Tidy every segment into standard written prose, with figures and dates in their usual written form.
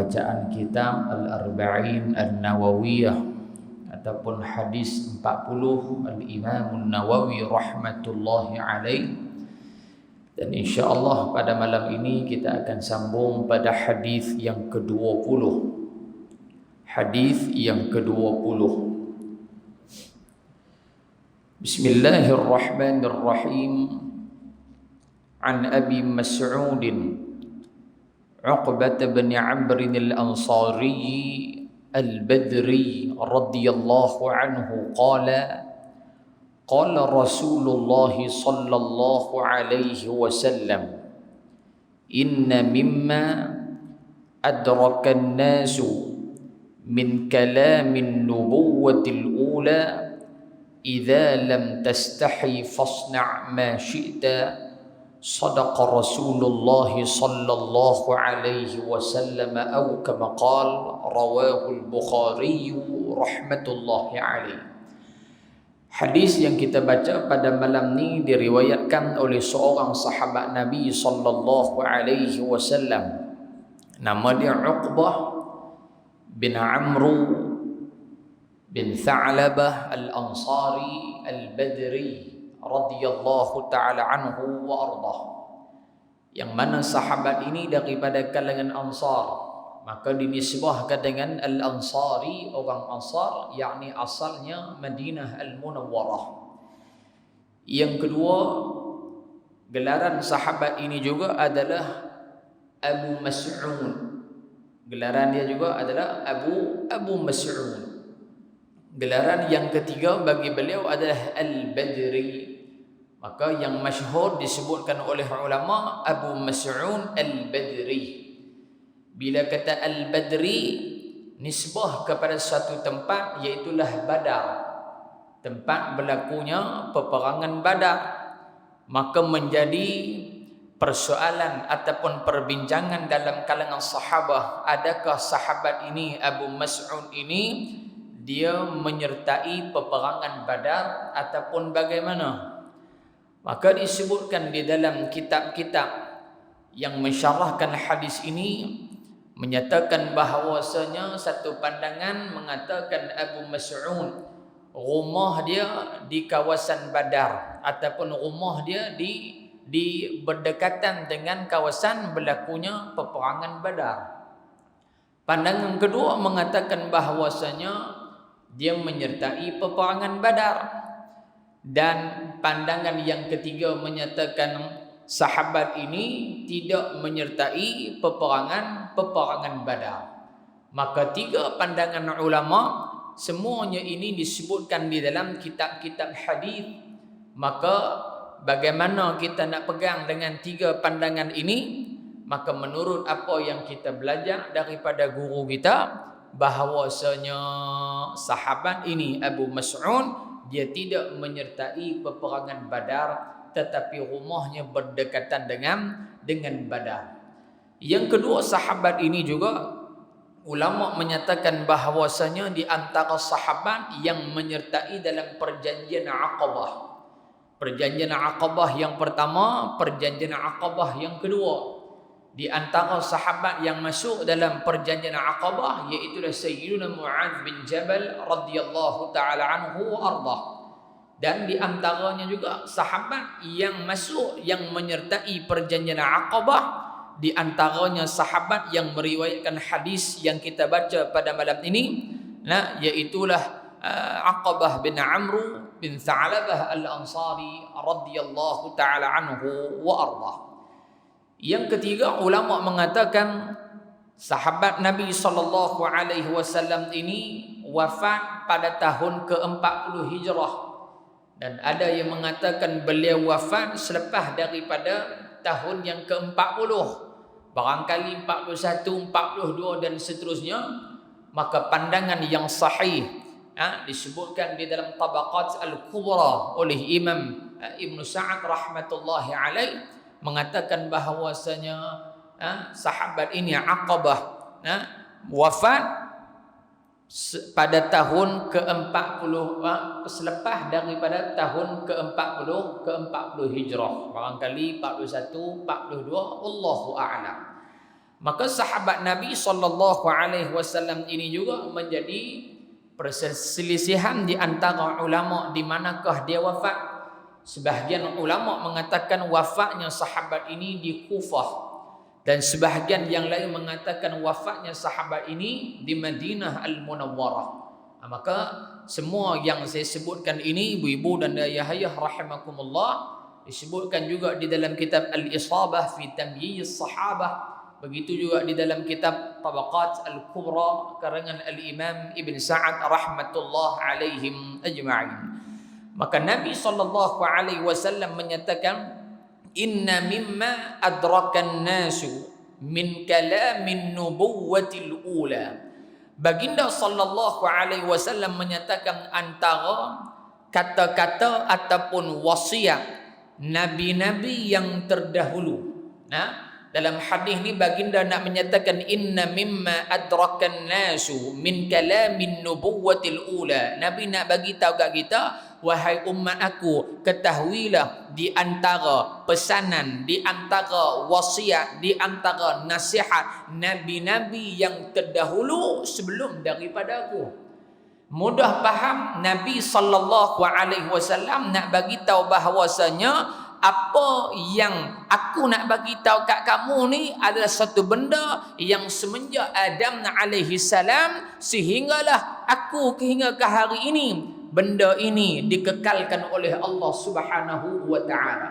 pembacaan kitab Al-Arba'in An-Nawawiyah ataupun hadis 40 Al-Imam An-Nawawi rahmatullahi alaih. Dan insyaAllah pada malam ini kita akan sambung pada hadis yang ke-20. Hadis yang ke-20. Bismillahirrahmanirrahim. An Abi Mas'ud Uqbah bin Amr al-Ansari al-Badri radhiyallahu anhu qala qala Rasulullah sallallahu alaihi wasallam inna mimma adraka an-nasu min kalamin nubuwwatil ula idza lam tastahi fasna' ma syi'ta Sadaqa Rasulullah sallallahu alaihi wasallam atau kama qala rawahu al-Bukhari rahmatullahi alaihi. Hadis yang kita baca pada malam ini diriwayatkan oleh seorang sahabat Nabi sallallahu alaihi wasallam. Nama dia Uqbah bin Amr bin Tha'labah al-Ansari al-Badri radhiyallahu ta'ala anhu wa ardah, yang mana sahabat ini daripada kalangan Ansar, maka dinisbahkan dengan Al-Ansari, orang Ansar, yakni asalnya Madinah Al-Munawwarah. Yang kedua, gelaran sahabat ini juga adalah Abu Mas'ud. Gelaran dia juga adalah Abu Mas'ud. Gelaran yang ketiga bagi beliau adalah Al-Badri. Maka yang masyhur disebutkan oleh ulama Abu Mas'ud Al-Badri. Bila kata Al-Badri nisbah kepada satu tempat, iaitulah Badar, tempat berlakunya peperangan Badar. Maka menjadi persoalan ataupun perbincangan dalam kalangan sahabat, adakah sahabat ini Abu Mas'ud ini dia menyertai peperangan Badar ataupun bagaimana? Maka disebutkan di dalam kitab-kitab yang mensyarahkan hadis ini, menyatakan bahawasanya satu pandangan mengatakan Abu Mas'ud rumah dia di kawasan Badar ataupun rumah dia di berdekatan dengan kawasan berlakunya peperangan Badar. Pandangan kedua mengatakan bahawasanya dia menyertai peperangan Badar. Dan pandangan yang ketiga menyatakan sahabat ini tidak menyertai peperangan Badar. Maka tiga pandangan ulama, semuanya ini disebutkan di dalam kitab-kitab hadis. Maka bagaimana kita nak pegang dengan tiga pandangan ini? Maka menurut apa yang kita belajar daripada guru kita, bahawasanya sahabat ini Abu Mas'ud dia tidak menyertai peperangan Badar, tetapi rumahnya berdekatan dengan Badar. Yang kedua, sahabat ini juga ulama menyatakan bahawasanya di antara sahabat yang menyertai dalam perjanjian Aqabah. Perjanjian Aqabah yang pertama, perjanjian Aqabah yang kedua. Di antara sahabat yang masuk dalam perjanjian Aqabah iaitulah Sayyidina Mu'adz bin Jabal radhiyallahu taala anhu wa ardah. Dan di antaranya juga sahabat yang masuk yang menyertai perjanjian Aqabah, di antaranya sahabat yang meriwayatkan hadis yang kita baca pada malam ini, iaitulah Uqbah bin Amr bin Tha'labah al-Ansari radhiyallahu taala anhu wa ardah. Yang ketiga, ulama mengatakan sahabat Nabi sallallahu alaihi wasallam ini wafat pada tahun ke-40 Hijrah, dan ada yang mengatakan beliau wafat selepas daripada tahun yang ke-40, barangkali 41, 42 dan seterusnya. Maka pandangan yang sahih disebutkan di dalam Tabaqat Al-Kubra oleh Imam Ibn Sa'ad rahmatullahi alaih, mengatakan bahawasanya sahabat ini Aqabah wafat pada tahun ke-40, selepas daripada tahun ke-40 Hijrah, barangkali 41, 42, Allahu a'lam. Maka sahabat Nabi SAW ini juga menjadi perselisihan di antara ulama di manakah dia wafat. Sebahagian ulama mengatakan wafatnya sahabat ini di Kufah, dan sebahagian yang lain mengatakan wafatnya sahabat ini di Madinah Al-Munawwarah. Maka semua yang saya sebutkan ini, ibu-ibu dan ayah-ayah rahimakumullah, disebutkan juga di dalam kitab Al-Isabah fi Tamyiz Sahabah. Begitu juga di dalam kitab Tabaqat Al-Kubra karangan Al-Imam Ibn Sa'ad rahmatullah alaihim ajma'in. Maka Nabi SAW menyatakan, inna mimma adrakan nasu min kalamin nubuwatil ula. Baginda SAW menyatakan antara kata-kata ataupun wasiat nabi-nabi yang terdahulu. Nah, dalam hadis ni baginda nak menyatakan inna mimma adrakan nasu min kalamin nubuwatil ula. Nabi nak bagi tahu kat kita, wahai umat aku, ketahuilah di antara pesanan, di antara wasiat, di antara nasihat nabi-nabi yang terdahulu sebelum daripada aku. Mudah faham, Nabi SAW nak bagi tahu bahawasanya apa yang aku nak bagi tahu kat kamu ni adalah satu benda yang semenjak Adam alaihi salam sehinggalah aku hingga ke hari ini, benda ini dikekalkan oleh Allah Subhanahu wa taala.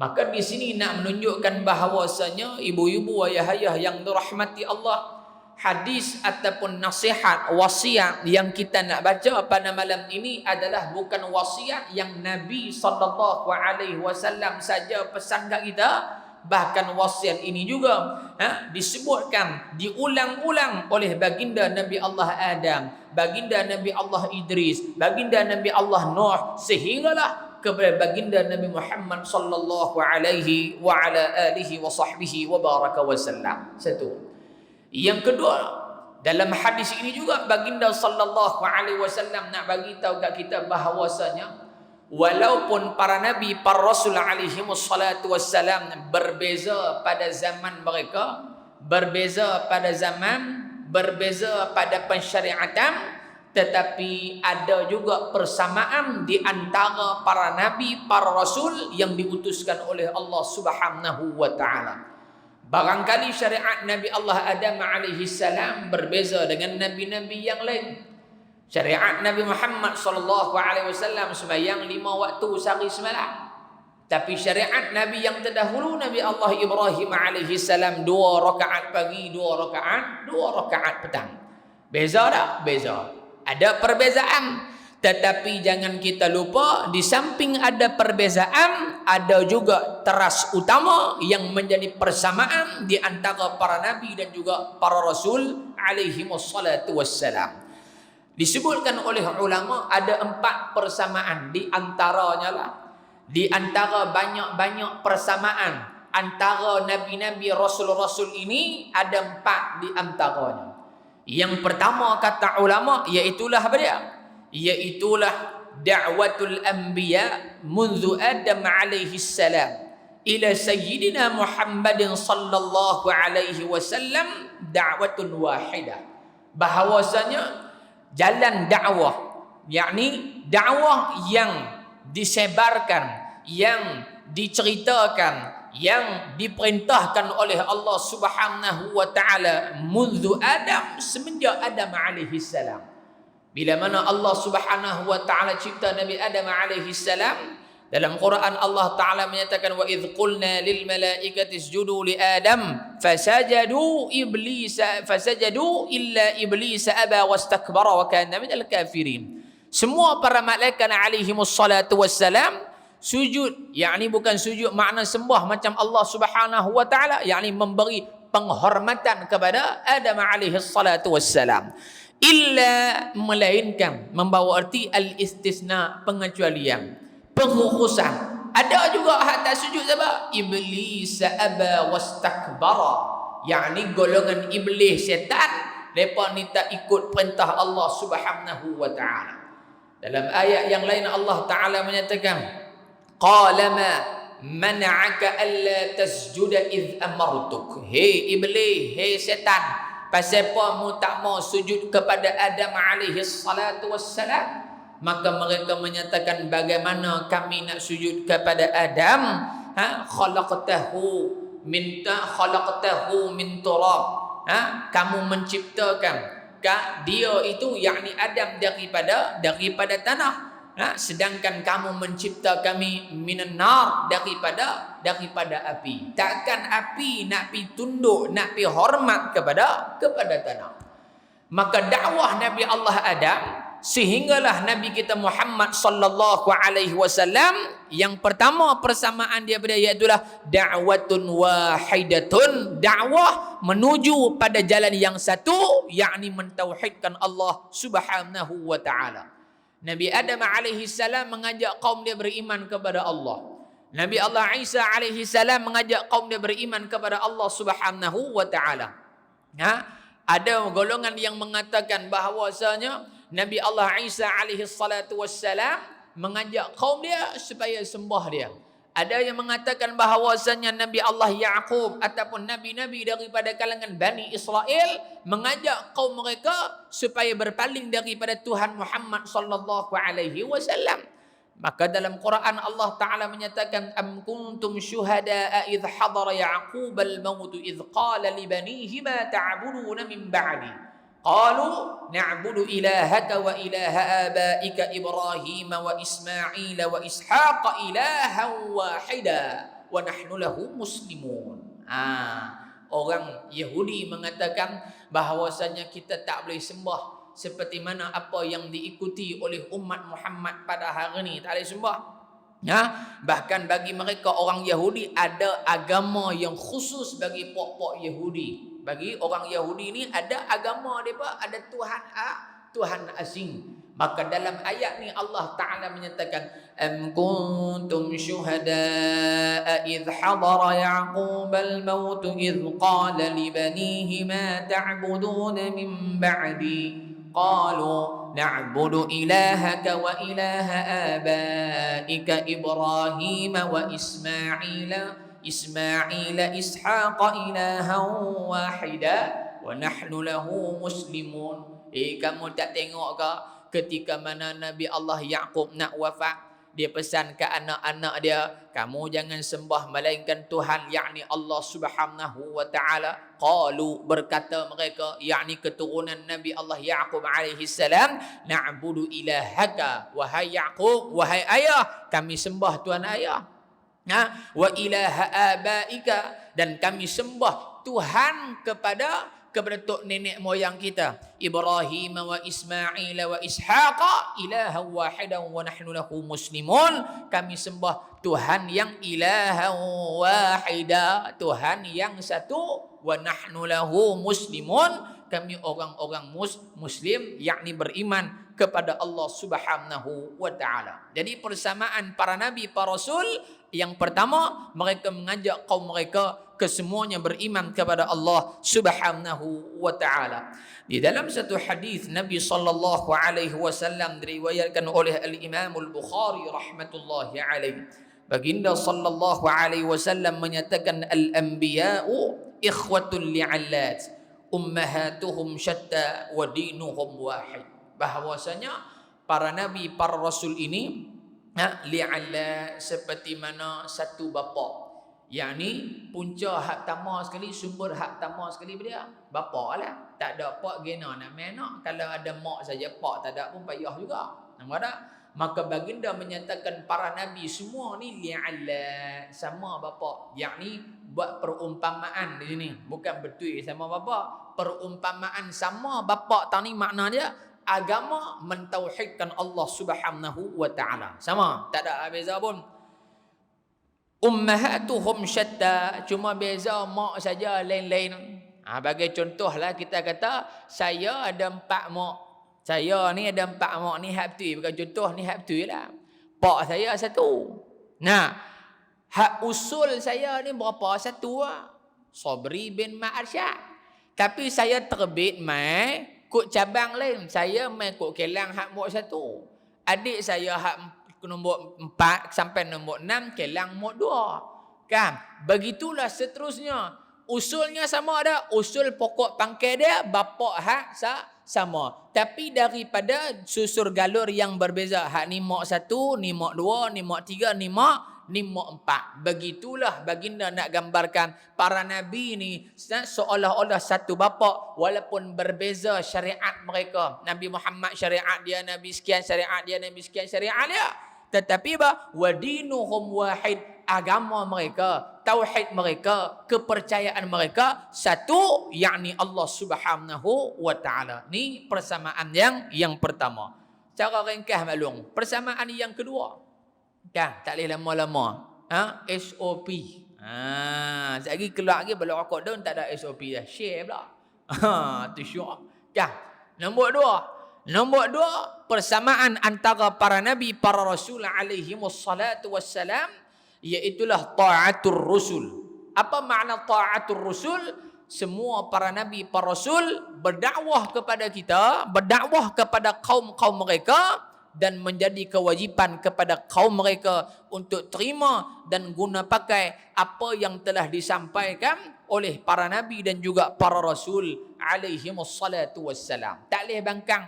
Maka di sini nak menunjukkan bahawasanya ibu-ibu, ayah-ayah yang dirahmati Allah, hadis ataupun nasihat, wasiat yang kita nak baca pada malam ini adalah bukan wasiat yang Nabi SAW saja pesan kat kita. Bahkan wasiat ini juga disebutkan, diulang-ulang oleh baginda Nabi Allah Adam, baginda Nabi Allah Idris, baginda Nabi Allah Nuh, sehinggalah kepada baginda Nabi Muhammad sallallahu alaihi wa ala alihi wa sahbihi wa baraka wasallam. Satu. Yang kedua, dalam hadis ini juga baginda sallallahu alaihi wasallam nak bagi tahu kat kita bahawasanya walaupun para nabi, para rasul alaihi wassalatu wassalam berbeza pada zaman mereka, berbeza pada zaman, berbeza pada pensyariatan, tetapi ada juga persamaan di antara para nabi, para rasul yang diutuskan oleh Allah Subhanahu wa taala. Barangkali syariat Nabi Allah Adam alaihi salam berbeza dengan nabi-nabi yang lain. Syariat Nabi Muhammad sallallahu alaihi wasallam sembahyang 5 waktu sehari semalam. Tapi syariat Nabi yang terdahulu, Nabi Allah Ibrahim alaihi salam 2 rakaat pagi, 2 rakaat petang. Beza tak? Beza. Ada perbezaan. Tetapi jangan kita lupa, di samping ada perbezaan, ada juga teras utama yang menjadi persamaan di antara para nabi dan juga para rasul alaihi wassalatu wassalam. Disebutkan oleh ulama ada 4 persamaan di antaranya lah. Di antara banyak-banyak persamaan antara nabi-nabi, rasul-rasul ini ada 4 di antaranya. Yang pertama kata ulama iaitulah apa dia? Iaitulah da'watul anbiya mundu Adam alaihi salam ila sayyidina Muhammadin sallallahu alaihi wasallam da'watun wahidah. Bahawasanya jalan dakwah, yakni dakwah yang disebarkan, yang diceritakan, yang diperintahkan oleh Allah Subhanahu wa taala mundu Adam, semenjak Adam alaihi salam. Bila mana Allah Subhanahu wa taala cipta Nabi Adam alaihi salam, dalam Quran Allah taala menyatakan wa idz qulna lil malaikati isjudu li Adam fasajadu illa iblis aba wastakbara wa kana minal kafirin. Semua para malaikat alaihi wassalatu wassalam sujud, yakni bukan sujud makna sembah macam Allah Subhanahu wa taala, yakni memberi penghormatan kepada Adam alaihi salatu wassalam. Illa, melainkan, membawa arti al-istisna, pengecualian, pengkhususan. Ada juga hak tak sujud siapa? Iblis aba wastakbara, yakni golongan iblis, syaitan, mereka ni tak ikut perintah Allah Subhanahu wa taala. Dalam ayat yang lain Allah taala menyatakan qala ma mana'aka alla tasjuda id amartuk. Hei iblis, hei setan, pasal apa mu tak mau sujud kepada Adam alaihi salatu wassalam? Maka mereka menyatakan, bagaimana kami nak sujud kepada Adam? Khalaqtahu min turab. Kamu menciptakan dia itu, yakni Adam daripada tanah. Sedangkan kamu mencipta kami minan nar daripada api. Takkan api nak pi tunduk, nak pi hormat kepada tanah. Maka dakwah Nabi Allah Adam, sehinggalah Nabi kita Muhammad sallallahu alaihi wasallam, yang pertama persamaan dia pada iaitulah da'watun wahidatun, dakwah menuju pada jalan yang satu, yakni mentauhidkan Allah Subhanahu wa taala. Nabi Adam alaihi salam mengajak kaum dia beriman kepada Allah. Nabi Allah Isa alaihi salam mengajak kaum dia beriman kepada Allah Subhanahu wa taala. Ada golongan yang mengatakan bahawasanya Nabi Allah Isa alaihi salatu wassalam mengajak kaum dia supaya sembah dia. Ada yang mengatakan bahawasanya Nabi Allah Yaqub ataupun nabi-nabi daripada kalangan Bani Israel mengajak kaum mereka supaya berpaling daripada Tuhan Muhammad sallallahu alaihi wasallam. Maka dalam Quran Allah Ta'ala menyatakan, am kuntum syuhada'a idh hadara Yaqub al-maut idh qala li banihi ma ta'buduna min ba'di. Qalu na'budu ilahaka wa ilaha abaika Ibrahim wa Ismail wa Ishaq ilahan wahida wa nahnu lahu muslimun. Orang Yahudi mengatakan bahawasanya kita tak boleh sembah seperti mana apa yang diikuti oleh umat Muhammad pada hari ini, tak boleh sembah. Bahkan bagi mereka orang Yahudi ada agama yang khusus bagi pok-pok Yahudi. Bagi orang Yahudi ni ada agama mereka, ada Tuhan asing. Maka dalam ayat ni Allah Ta'ala menyatakan, am kuntum syuhada'a idh hadara Yaqub al-maut idh qala li banihi ma ta'buduna min ba'di. Qalu na'budu ilahaka wa ilaha abaika Ibrahim wa Ismail Ishaq ilahan wahida wa nahnu lahu muslimun. Kamu tak tengok ke ketika mana Nabi Allah Yaqub nak wafat, dia pesan ke anak-anak dia, kamu jangan sembah melainkan Tuhan, yakni Allah Subhanahu wa taala. Qalu, berkata mereka, yakni keturunan Nabi Allah Yaqub alaihi salam, na'budu ilahaka, wahai Yaqub, wahai ayah, kami sembah Tuhan ayah. Wa ilaha abaika, dan kami sembah Tuhan kepada tok nenek moyang kita, Ibrahim wa Ismail wa Ishaq ilahan wahidan wa nahnu lahu muslimun. Kami sembah Tuhan yang ilahan wahida, Tuhan yang satu, wa nahnu lahu muslimun, kami orang-orang muslim, yakni beriman kepada Allah Subhanahu wa taala. Jadi persamaan para nabi, para rasul, yang pertama mereka mengajak kaum mereka kesemuanya beriman kepada Allah Subhanahu wa taala. Di dalam satu hadis Nabi sallallahu alaihi wasallam diriwayatkan oleh Al-Imam Al-Bukhari rahmatullahi alaihi, baginda sallallahu alaihi wasallam menyatakan, al-anbiya'u ikhwatun li'allat ummahatuhum syatta wa dinuhum wahid. Bahawasanya para nabi, para rasul ini li'allat, seperti mana satu bapa, yakni punca hak tama sekali, sumber hak tama sekali dia bapa lah. Tak ada pak gena nak menak, kalau ada mak saja, pak tak ada pun payah juga. Nampak tak? Maka baginda menyatakan para nabi semua ni li'allat, sama bapa, yakni buat perumpamaan di sini, bukan betul sama bapa, perumpamaan sama bapa tani, makna dia agama mentauhidkan Allah Subhanahu wa taala, sama, tak ada beza pun. Ummahatuhum syatta, cuma beza mak saja lain-lain. Bagi contohlah, kita kata saya ada 4 mak, saya ni ada 4 mak, ni hak betul, bukan contoh, ni hak betul lah. Pak saya satu. Nah, hak usul saya ni berapa? Satu lah, Sabri bin Ma'arsyad. Tapi saya terbit mai kut cabang lain, saya mai kut kelang hak mak satu. Adik saya hak nombor 4 sampai nombor 6 kelang nombor 2. Kan? Begitulah seterusnya. Usulnya sama ada. Usul pokok pangkal dia bapa hak sama. Tapi daripada susur galur yang berbeza. Hak ni mak 1, ni mak 2, ni mak 3, ni mak 4. Begitulah baginda nak gambarkan para nabi ni seolah-olah satu bapa walaupun berbeza syariat mereka. Nabi Muhammad syariat dia, Nabi sekian syariat dia, Nabi sekian syariat dia. Tetapi wadinuhum wahid, agama mereka, tauhid mereka, kepercayaan mereka satu, yakni Allah Subhanahu wa taala. Ni persamaan yang pertama. Cara ringkas maklum. Persamaan yang kedua. Kan, tak boleh lama-lama. SOP. Sekejap lagi keluar lagi balik rokok daun tak ada SOP dah. Share pula. Tu syok. Kan. Nombor 2, persamaan antara para nabi, para rasul alaihi wassalatu wassalam, iaitulah ta'atur rusul. Apa makna ta'atur rusul? Semua para nabi, para rasul berdakwah kepada kita, berdakwah kepada kaum-kaum mereka, dan menjadi kewajipan kepada kaum mereka untuk terima dan guna pakai apa yang telah disampaikan oleh para nabi dan juga para rasul alaihi wassalatu wassalam. Tak boleh bangkang.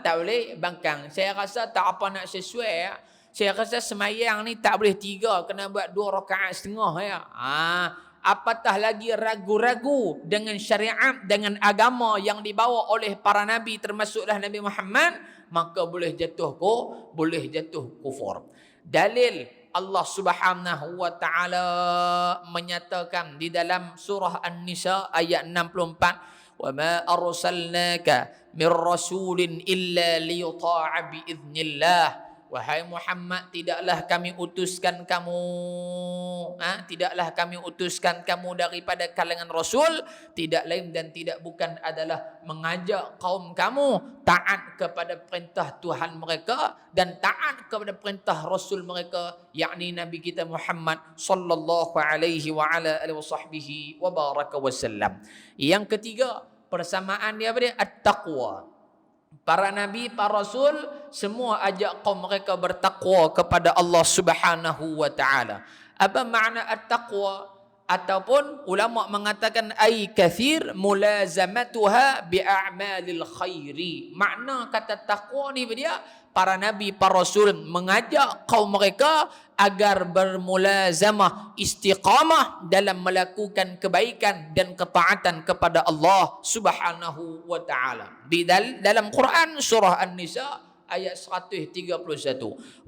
Tak boleh bangkang. Saya rasa tak apa nak sesuai ya. Saya rasa semayang ni tak boleh 3, kena buat 2 rakaat setengah ya. Apatah lagi ragu-ragu dengan syariat, dengan agama yang dibawa oleh para nabi termasuklah Nabi Muhammad, maka boleh jatuh kufur. Dalil Allah Subhanahu wa taala menyatakan di dalam surah An-Nisa ayat 64, "Wa ma arsalnaka mir rasulin illa liyuta'a bi idznillah." Wahai Muhammad, tidaklah kami utuskan kamu daripada kalangan rasul, tidak lain dan tidak bukan adalah mengajak kaum kamu taat kepada perintah Tuhan mereka dan taat kepada perintah rasul mereka, yakni Nabi kita Muhammad sallallahu alaihi wa ala alihi wasahbihi wa baraka wasallam. Yang ketiga, persamaan dia apa dia? At-taqwa. Para nabi, para rasul semua ajak kaum mereka bertakwa kepada Allah Subhanahu wa taala. Apa makna at-taqwa? Ataupun ulama mengatakan ai kathir mulazamatuha bi a'malil khairi. Makna kata takwa ni dia, para nabi, para rasul mengajak kaum mereka agar bermulazamah, istiqamah dalam melakukan kebaikan dan ketaatan kepada Allah Subhanahu wa taala. Di dalam Quran surah An-Nisa ayat 131,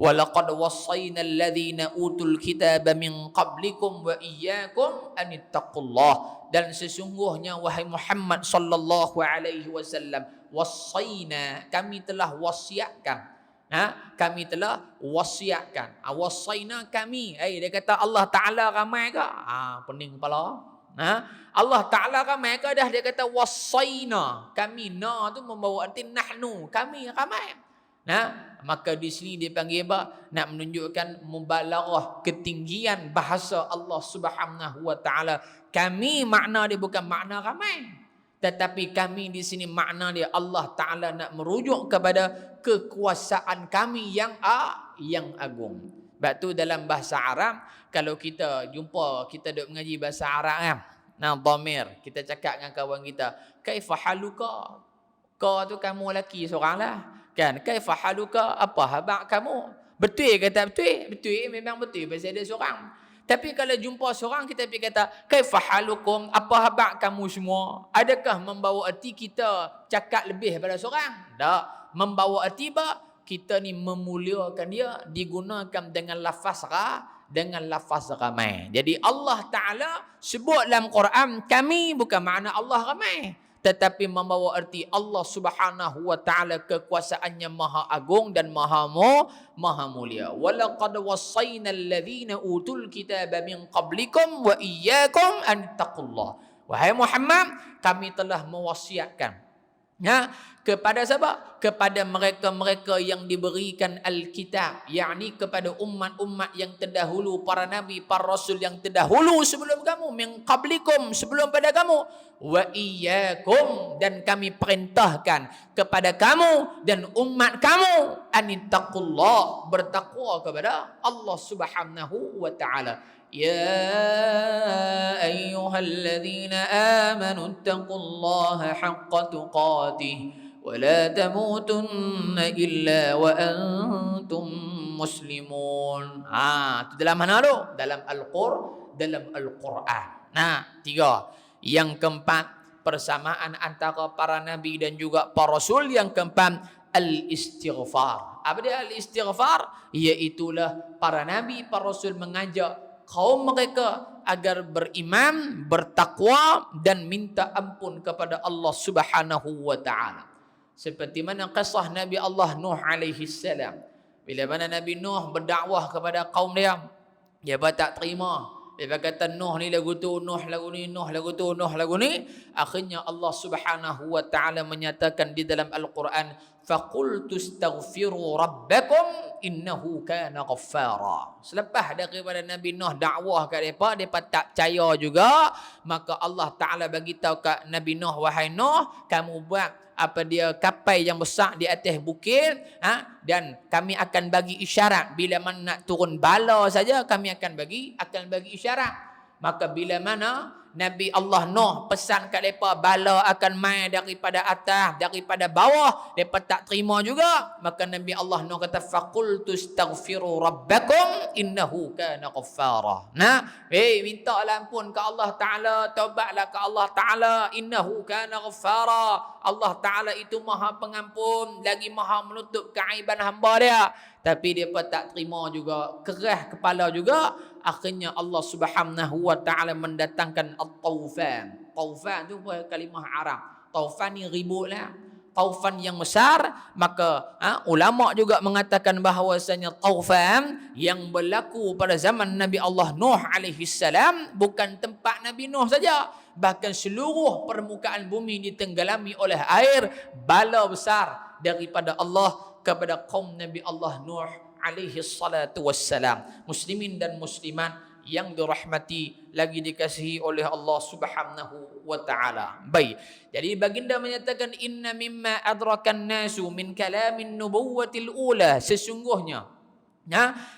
walaqad wassayna alladhina utul kitaba min qablikum wa iyyakum an ittaqullah. Dan sesungguhnya wahai Muhammad sallallahu alaihi wasallam, wassayna, kami telah wasiatkan. Kami telah wasiatkan. Wassayna kami. Dia kata Allah Taala ramai ke? Pening kepala. Allah Taala ramai ke dah? Dia kata wassayna. Kami na tu membawa arti nahnu, kami ramai. Maka di sini dia panggil apa? Nak menunjukkan mubalaghah, ketinggian bahasa Allah Subhanahu wa taala. Kami makna dia bukan makna ramai. Tetapi kami di sini makna dia Allah Taala nak merujuk kepada kekuasaan kami yang agung. Sebab tu dalam bahasa Arab, kalau kita jumpa, kita duk mengaji bahasa Arab kan. Dhamir, kita cakap dengan kawan kita, kaifa haluka? Ka tu kamu lelaki seorang lah. Kan, kaifa haluka, apa khabar kamu? Betul kata betul? Betul, memang betul pasal dia seorang. Tapi kalau jumpa seorang, kita pergi kata kaifa halukum, apa khabar kamu semua? Adakah membawa erti kita cakap lebih daripada seorang? Tak. Membawa erti kita ni memuliakan dia, digunakan dengan lafaz ramai. Jadi Allah Taala sebut dalam Quran kami bukan makna Allah ramai, tetapi membawa erti Allah Subhanahu wa taala kekuasaannya maha agung dan maha mulia. Walaqad wassayna alladhina utul kitaba min qablikum wa iyyakum an taqullah. Wahai Muhammad, kami telah mewasiatkan kepada siapa? Kepada mereka-mereka yang diberikan Alkitab, yakni kepada umat-umat yang terdahulu, para nabi, para rasul yang terdahulu sebelum kamu, min qablikum, sebelum pada kamu, wa iyyakum, dan kami perintahkan kepada kamu dan umat kamu, anittaqullah, bertakwa kepada Allah Subhanahu wa taala. يا أيها الذين آمنوا اتقوا الله حق تقاته ولا تموتن إلا وأنتم مسلمون. Itu dalam mana tu? Dalam Al-Quran. Nah, 3. Yang keempat, persamaan antara para nabi dan juga para rasul. Yang keempat, al-istighfar. Apa dia al-istighfar? Iaitulah para nabi, para rasul mengajak kaum mereka agar beriman, bertakwa dan minta ampun kepada Allah Subhanahu wa taala. Seperti mana kisah Nabi Allah Nuh alaihi salam. Bila mana Nabi Nuh berdakwah kepada kaum dia tak terima. Dia kata Nuh ni lagu tu, Nuh lagu ni, Nuh lagu tu, Nuh lagu ni. Akhirnya Allah Subhanahu wa taala menyatakan di dalam Al-Quran, faqultu astaghfiru rabbakum innahu kana ghaffara. Selepas daripada Nabi Nuh dakwah kat depa tak percaya juga, maka Allah Taala bagi tahu kat Nabi Nuh, wahai Nuh, kamu buat apa dia kapai yang besar di atas bukit, dan kami akan bagi isyarat bila mana nak turun bala saja, kami akan bagi isyarat. Maka bila mana Nabi Allah Nuh pesan kat mereka bala akan mai daripada atas, daripada bawah, mereka tak terima juga. Maka Nabi Allah Nuh kata, faqultu astaghfiru rabbakum innahu kana ghaffara. Minta ampun ke Allah Ta'ala, taubatlah ke Allah Ta'ala, innahu kana ghaffara. Allah Ta'ala itu maha pengampun, lagi maha menutup keaiban hamba dia. Tapi dia pun tak terima juga, keras kepala juga. Akhirnya Allah Subhanahu wa taala mendatangkan at-taufan. Taufan tu kalimah Arab. Taufan ni ribut lah. Taufan yang besar. Maka ulama juga mengatakan bahawasanya taufan yang berlaku pada zaman Nabi Allah Nuh alaihi salam bukan tempat Nabi Nuh saja, bahkan seluruh permukaan bumi ditenggelami oleh air, bala besar daripada Allah kepada kaum Nabi Allah Nuh alaihi salatu wassalam. Muslimin dan muslimat yang dirahmati lagi dikasihi oleh Allah Subhanahu wa taala. Baik. Jadi baginda menyatakan, inna mimma adrakan nasu min kalamin nubuwatil ula, sesungguhnya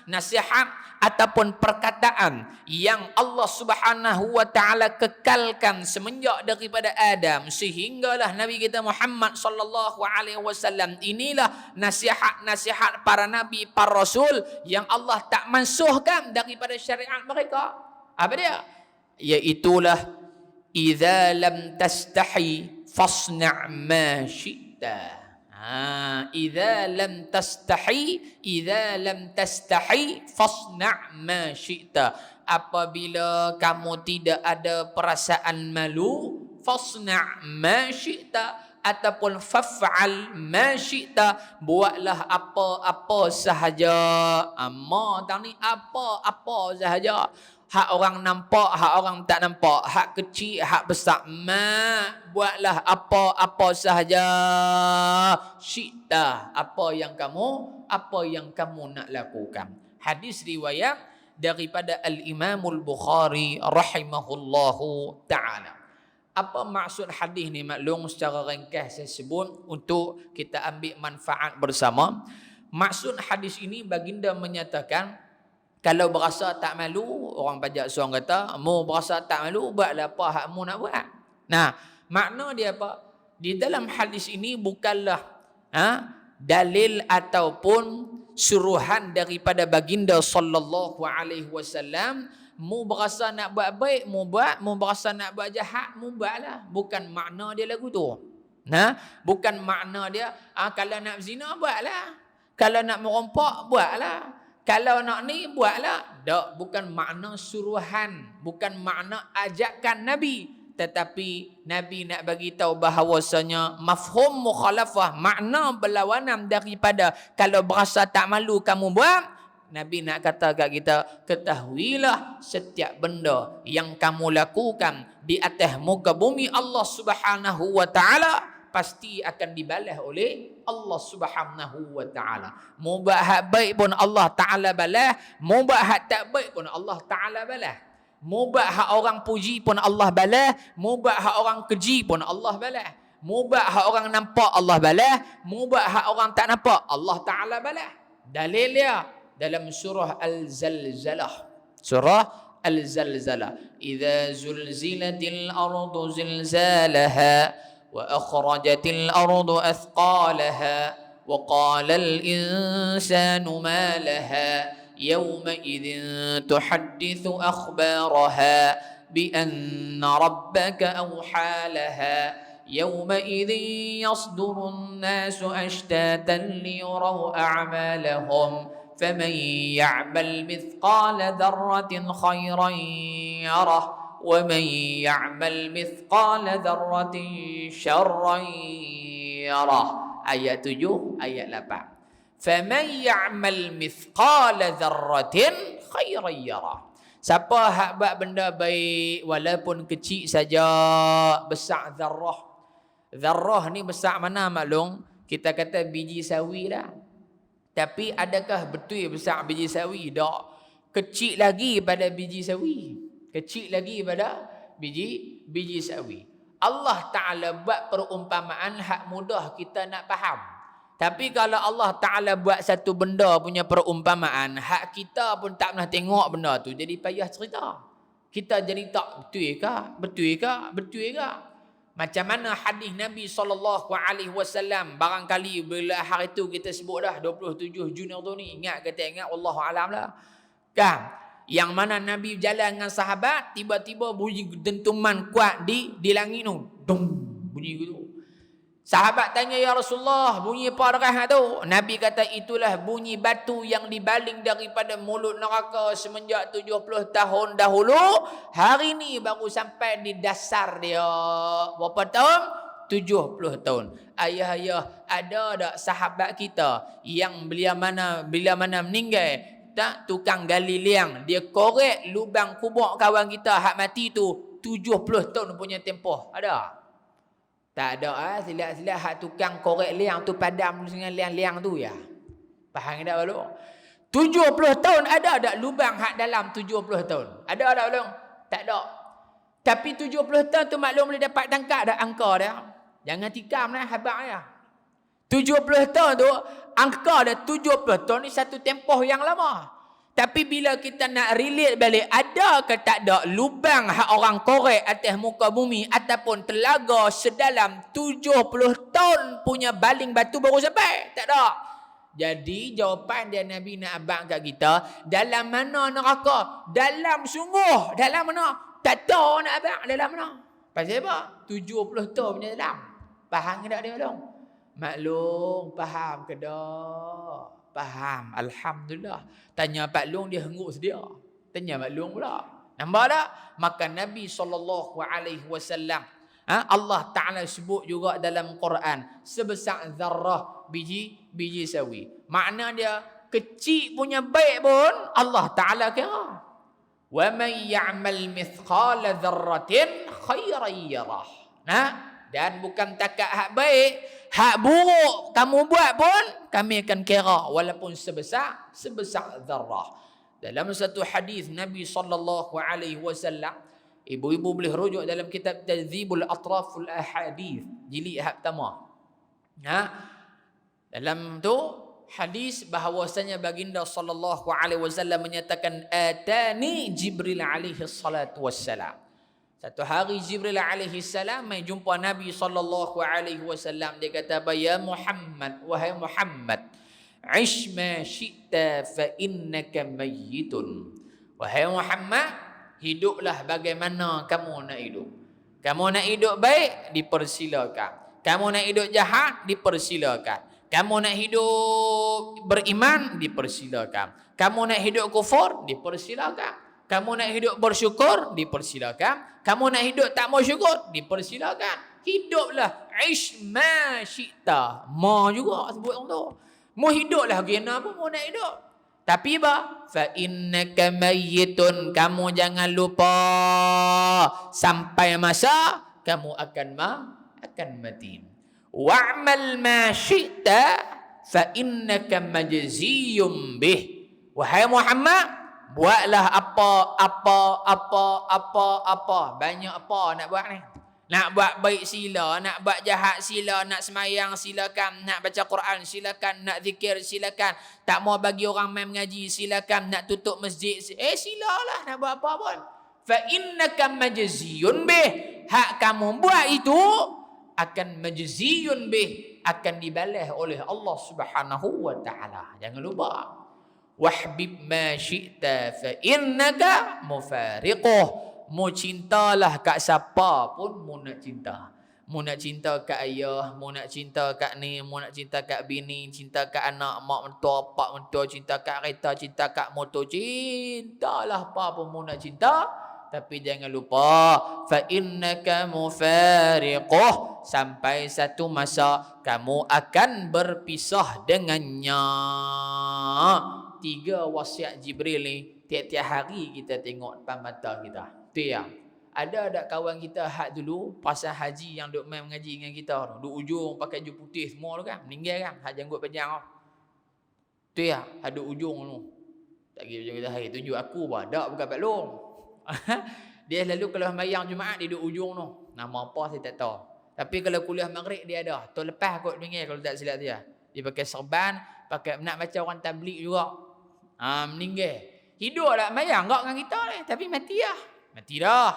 nasihat ataupun perkataan yang Allah Subhanahu wa taala kekalkan semenjak daripada Adam sehinggalah Nabi kita Muhammad sallallahu alaihi wasallam, inilah nasihat-nasihat para nabi, para rasul yang Allah tak mansuhkan daripada syariat mereka. Apa dia? Iaitulah idza lam tastahi fasna' ma syi'ta. Idza lam tastahi fasna' ma syi'ta. Apabila kamu tidak ada perasaan malu, fasna' ma syi'ta, ataupun faf'al ma syi'ta, buatlah apa-apa sahaja. Tang ni apa-apa sahaja. Hak orang nampak, hak orang tak nampak, hak kecil, hak besar, buatlah apa-apa sahaja syi'ta, apa yang kamu nak lakukan. Hadis riwayat daripada Al-Imamul Bukhari rahimahullahu ta'ala. Apa maksud hadis ni maklum, secara ringkas saya sebut untuk kita ambil manfaat bersama. Maksud hadis ini baginda menyatakan, kalau berasa tak malu, orang pajak seorang kata, mu berasa tak malu, buatlah apa hak mu nak buat. Makna dia apa? Di dalam hadis ini bukanlah dalil ataupun suruhan daripada baginda sallallahu alaihi wasallam, mu berasa nak buat baik, mu buat, mu berasa nak buat jahat, mu buatlah. Bukan makna dia lagu tu. Bukan makna dia kalau nak zina buatlah, kalau nak merompak buatlah, kalau nak ni buatlah. Tak, bukan makna suruhan, bukan makna ajakan Nabi, tetapi Nabi nak bagi tahu bahawasanya mafhum mukhalafah, makna berlawanan daripada kalau berasa tak malu kamu buat. Nabi nak kata kat kita, ketahuilah setiap benda yang kamu lakukan di atas muka bumi Allah Subhanahu wa taala, pasti akan dibalas oleh Allah Subhanahu wa taala. Mau buat hak baik pun Allah taala balas, mau buat hak tak baik pun Allah taala balas. Mau buat hak orang puji pun Allah balas, mau buat hak orang keji pun Allah balas. Mau buat hak orang nampak Allah balas, mau buat hak orang tak nampak Allah taala balas. Dalil dia dalam surah Al-Zalzalah. Surah Al-Zalzalah. Idza zulzilatil ardu zilzalaha wa akhrajatil ardu athqalaha wa qala al-insanu ma laha yawma idzin tuhaddithu akhbaraha bi anna rabbaka awha laha يومئذ يصدر الناس أشتاتا ليروا أعمالهم فمن يعمل مثقال ذرة خيرا يره ومن يعمل مثقال ذرة شرا يره آيات 7 آيات 8 فمن يعمل مثقال ذرة خيرا يره. Siapa hak buat benda baik walaupun kecil saja, besar zarrah. Zarrah ni besar mana maklum? Kita kata biji sawi dah. Tapi adakah betul besar biji sawi? Tak. Kecil lagi pada biji sawi. Kecil lagi pada biji sawi. Allah Ta'ala buat perumpamaan hak mudah kita nak faham. Tapi kalau Allah Ta'ala buat satu benda punya perumpamaan, hak kita pun tak pernah tengok benda tu, jadi payah cerita. Kita jadi tak betul ke? Betul ke? Betul ke? Macam mana hadis Nabi SAW, barangkali bila hari tu kita sebut dah 27 Jun tu ni, ingat ke tak ingat, wallahu alam lah. Kan? Yang mana Nabi jalan dengan sahabat, tiba-tiba bunyi dentuman kuat di langit tu. Dum, bunyi gitu. Sahabat tanya, ya Rasulullah, bunyi apa dekat tu? Nabi kata, itulah bunyi batu yang dibaling daripada mulut neraka semenjak 70 tahun dahulu. Hari ni baru sampai di dasar dia. Berapa tahun? 70 tahun. Ayah-ayah, ada tak sahabat kita yang bila mana meninggal, tak tukang gali liang, dia korek lubang kubur kawan kita hak mati tu 70 tahun punya tempoh. Ada? Tak ada. Silap-silap hak tukang korek liang tu padam dengan liang-liang tu ya. Faham tak balu? 70 tahun ada tak lubang hak dalam 70 tahun? Ada tak balu? Tak ada. Tapi 70 tahun tu maklum boleh dapat tangkap dah angka dah. Jangan tikam lah habaq ya. 70 tahun tu angka dah 70 tahun ni satu tempoh yang lama. Tapi bila kita nak relate balik, ada ke tak ada lubang hak orang korek atas muka bumi ataupun telaga sedalam 70 tahun punya baling batu baru sampai? Tak ada. Jadi jawapan dia Nabi nak abang kat kita, dalam mana neraka? Dalam sungguh. Dalam mana? Tak tahu nak abang dalam mana. Pasal apa? 70 tahun punya dalam. Faham ke tak dia maklum? Maklum, faham ke tak? Faham. Alhamdulillah. Tanya Pak Long, dia henguk sedia. Tanya Pak Long pula. Nampak tak? Maka Nabi SAW, Allah Ta'ala sebut juga dalam Quran, sebesar zarrah biji sawi. Makna dia, kecil punya baik pun Allah Ta'ala kira. Wa man ya'mal mithqala dzarratin khairan yarah. Dan bukan takat hak baik, hak buruk kamu buat pun kami akan kira walaupun sebesar zarrah. Dalam satu hadis Nabi SAW, ibu-ibu boleh rujuk dalam kitab Tadzibul Atraful Ahadith jilid hak pertama. Dalam tu hadis bahawasanya baginda SAW menyatakan, atani Jibril alaihi salatu wassalam. Satu hari Jibril alaihi salam mai jumpa Nabi SAW. Dia kata, ya Muhammad, wahai Muhammad, ish ma syi'ta fa innaka mayyitun. Wahai Muhammad, hiduplah bagaimana kamu nak hidup. Kamu nak hidup baik, dipersilakan. Kamu nak hidup jahat, dipersilakan. Kamu nak hidup beriman, dipersilakan. Kamu nak hidup kufur, dipersilakan. Kamu nak hidup bersyukur, dipersilakan. Kamu nak hidup tak mau syukur, dipersilakan. Hiduplah ish ma syi'ta. Ma juga sebut orang tu. Mau hiduplah gena pun mau nak hidup. Tapi apa? Fa innaka mayyitun. Kamu jangan lupa, sampai masa kamu akan mati. wa'mal ma syi'ta fa innaka majziyun bih. Wahai Muhammad, buatlah apa. Banyak apa nak buat ni. Nak buat baik sila, nak buat jahat sila, nak semayang silakan, nak baca Quran silakan, nak zikir silakan, tak mau bagi orang main mengaji silakan, nak tutup masjid silalah, nak buat apa pun. Fa innaka majziyun bih. Hak kamu buat itu akan majziyun bih, akan dibalas oleh Allah Subhanahu wa taala. Jangan lupa. Wahbib ma syi'ta fa innaka mufariquh. Mu cintalah kat siapa pun mu nak cinta. Mu nak cinta kat ayah, mu nak cinta kat ni, mu nak cinta kat bini, cinta kat anak, mak mentua, pak mentua, cinta kat kereta, cinta kat motor, cintalah apa pun mu nak cinta. Tapi jangan lupa, fa innaka mufariquh, sampai satu masa kamu akan berpisah dengannya. 3 wasiat Jibril ni tiap-tiap hari kita tengok depan mata kita. Tu ya. Ada tak kawan kita hak dulu pasal haji yang duk main mengaji dengan kita tu, duk ujung pakai baju putih semua tu kan, meninggal kan, hak janggut panjang tu. Tu ya, ada ujung tu. Tak kira kita hari tunjuk aku bah, dak bukan Pak Long. Dia selalu kalau sembahyang Jumaat dia duk ujung tu. Nama apa saya tak tahu. Tapi kalau kuliah Maghrib dia ada. Tahun lepas kot meninggal kalau tak silap dia. Dia pakai serban, pakai nak baca orang tabligh juga. Meninggal. Hidup tak sembahyang enggak dengan kita ni, tapi mati dah. Mati dah.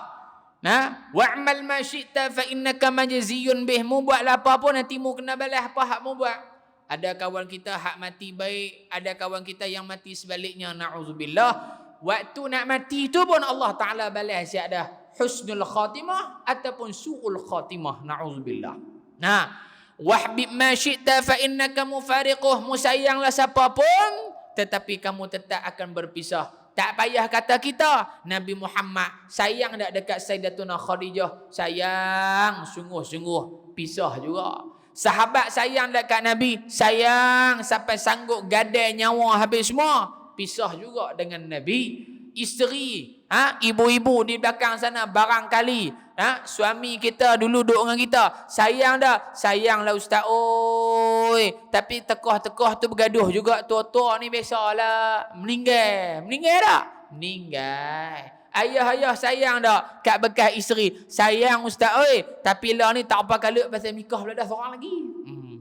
Nah, wa'mal ma syi'ta fa innaka majziyun bih. Mu buatlah apa pun nanti mu kena balas apa hak mu buat. Ada kawan kita hak mati baik, ada kawan kita yang mati sebaliknya, na'udzubillah. Waktu nak mati tu pun Allah Taala balas siap dah husnul khatimah ataupun su'ul khatimah, na'udzubillah. Nah, wahbib ma syi'ta fa innaka mufariquh. Mu sayanglah siapa pun, tetapi kamu tetap akan berpisah. Tak payah kata kita, Nabi Muhammad sayang tak dekat Sayyidatuna Khadijah? Sayang, sungguh-sungguh, pisah juga. Sahabat sayang dekat Nabi, sayang sampai sanggup gadai nyawa habis semua, pisah juga dengan Nabi. Isteri, ibu-ibu di belakang sana barangkali suami kita dulu duduk dengan kita, sayang dah, sayanglah ustaz oi, tapi tekoh-tekoh tu bergaduh juga, tua-tua ni biasalah, meninggal dah, meninggal. Ayah sayang dah kat bekas isteri, sayang ustaz oi, tapi lah ni tak apa kalut pasal nikah pula dah seorang lagi.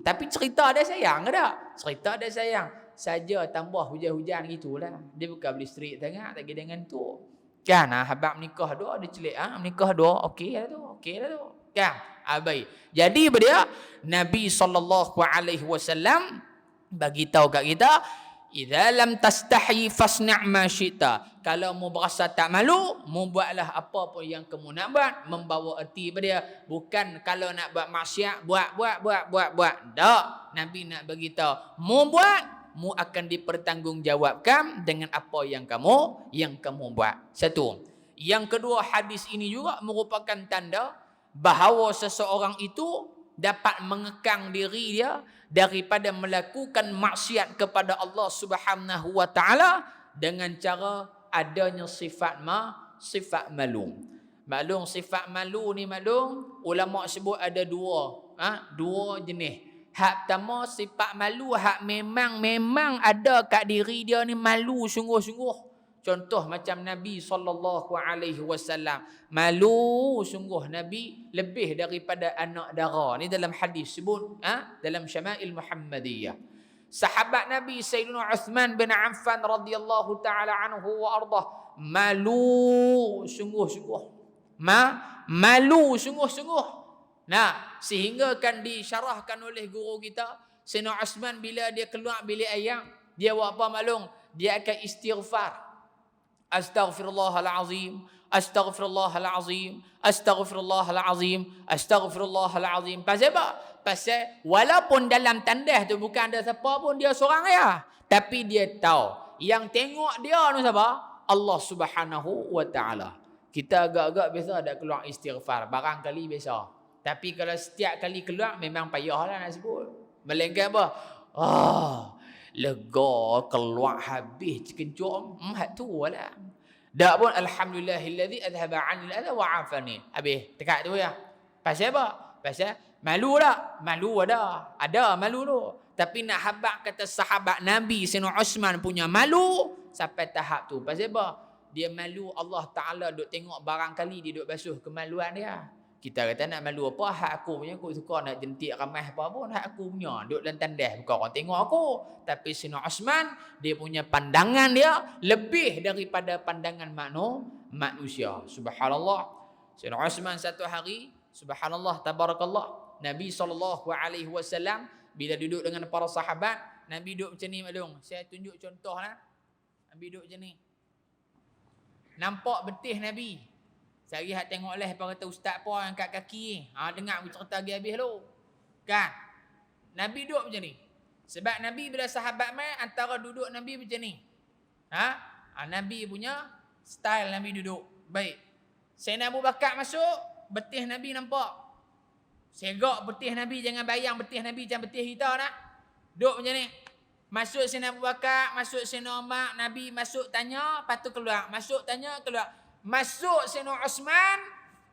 Tapi cerita dia sayang ke tak? Cerita dia sayang saja, tambah hujan-hujan gitulah. Dia bukan beli street sangat tak kira dengan tu. Kan habaq menikah dua dia celik menikah dua okeylah tu. Kan? Baik. Jadi dia Nabi SAW bagi tahu kat kita, idza lam tastahi fasna' ma syi'ta. Kalau mu berasa tak malu, mu buatlah apa pun yang kamu nak buat, membawa erti pada dia. Bukan kalau nak buat maksiat, buat. Tak. Nabi nak bagi tahu, mu buat, mu akan dipertanggungjawabkan dengan apa yang kamu buat. Satu. Yang kedua, hadis ini juga merupakan tanda bahawa seseorang itu dapat mengekang diri dia daripada melakukan maksiat kepada Allah Subhanahu wa taala dengan cara adanya sifat malu. Maklum sifat malu ni ulama sebut ada dua jenis. Hak pertama sifat malu, hak memang ada kat diri dia ni, malu sungguh-sungguh. Contoh macam Nabi SAW, malu sungguh Nabi lebih daripada anak dara. Ni dalam hadis sebut dalam Syama'il Muhammadiyah. Sahabat Nabi Sayyidina Uthman bin Affan radhiyallahu taala anhu wa ardah, malu sungguh-sungguh. Malu sungguh-sungguh. Nah, sehingga kan disyarahkan oleh guru kita, Sayyidina Uthman bila dia keluar bilik ayam, dia buat apa maklum? Dia akan istighfar. Astaghfirullahalazim, astaghfirullahalazim, astaghfirullahalazim, astaghfirullahalazim. Pasal apa? Pasal walaupun dalam tandas tu bukan ada siapa pun, dia seorang ya, tapi dia tahu yang tengok dia ni siapa? Allah Subhanahu wa taala. Kita agak-agak biasa ada keluar istighfar, barangkali biasa. Tapi kalau setiap kali keluar memang payahlah nak sebut. Melainkan apa? Lega keluar habis terkejut. Hak tu lah. Dak pun alhamdulillahillazi adhaba 'anil adha wa 'afani. Habis dekat tu ya. Pasal apa? Pasal Malu tak? Malu ada. Ada malu tu. Tapi nak habaq kata sahabat Nabi Sayyidina Osman punya malu sampai tahap tu. Pasal apa? Dia malu Allah Ta'ala duk tengok barang kali dia duk basuh kemaluan dia. Kita kata nak malu apa? Hak aku punya, aku suka nak jentik ramai apa pun. Hak aku punya. Duk dalam tandas. Bukan orang tengok aku. Tapi Sayyidina Osman, dia punya pandangan dia lebih daripada pandangan manusia. Subhanallah. Sayyidina Osman satu hari, subhanallah, tabarakallah. Nabi SAW bila duduk dengan para sahabat, Nabi duduk macam ni maklum. Saya tunjuk contoh lah. Nabi duduk macam ni. Nampak betih Nabi. Sehari hak tengok lah, apa kata ustaz apa yang kat kaki. Dengar aku cerita lagi habis tu. Kan? Nabi duduk macam ni. Sebab Nabi bila sahabat mai, antara duduk Nabi macam ni. Nabi punya style Nabi duduk. Baik. Sayyidina Abu Bakar masuk, betih Nabi nampak. Segak betih Nabi, jangan bayang betih Nabi macam betih kita nak. Duduk macam ni. Masuk Sayyidina Abu Bakar, masuk Sayyidina Umar, Nabi masuk tanya, lepas tu keluar. Masuk tanya, keluar. Masuk Sayyidina Osman,